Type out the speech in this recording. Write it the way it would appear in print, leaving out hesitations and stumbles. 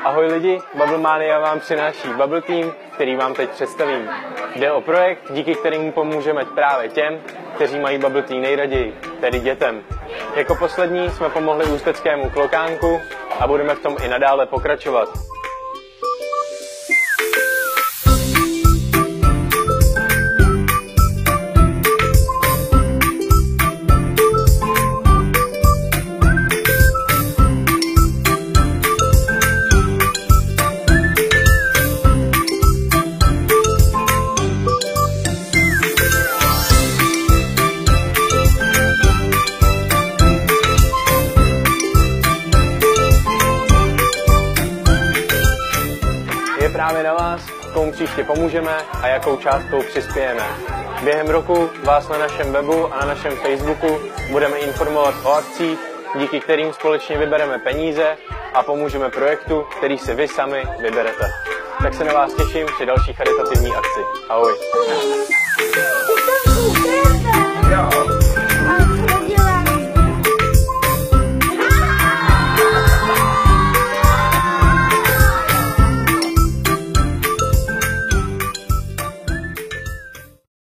Ahoj lidi, Bubble Mania vám přináší Bubble Team, který vám teď představím. Jde o projekt, díky kterému pomůžeme právě těm, kteří mají bubble tea nejraději, tedy dětem. Jako poslední jsme pomohli ústeckému klokánku a budeme v tom i nadále pokračovat. Je právě na vás, komu příště pomůžeme a jakou částkou přispějeme. Během roku vás na našem webu a na našem Facebooku budeme informovat o akcích, díky kterým společně vybereme peníze a pomůžeme projektu, který si vy sami vyberete. Tak se na vás těším při další charitativní akci. Ahoj.